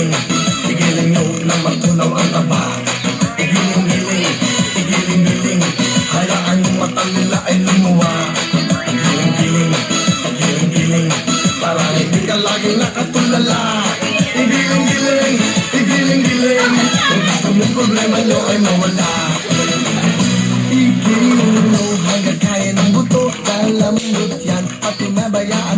Igiling-giling, igiling nyo na matunaw ang taba. Igiling-giling, igiling-giling, hayaan yung mata nila ay lumuwa. Igiling-giling, igiling-giling, para hindi ka laging nakatulala. Igiling-giling, igiling-giling, kung gusto mong problema nyo ay mawala. Igiling nyo hanggang kaya ng buto, kalambot yan at pinabayaan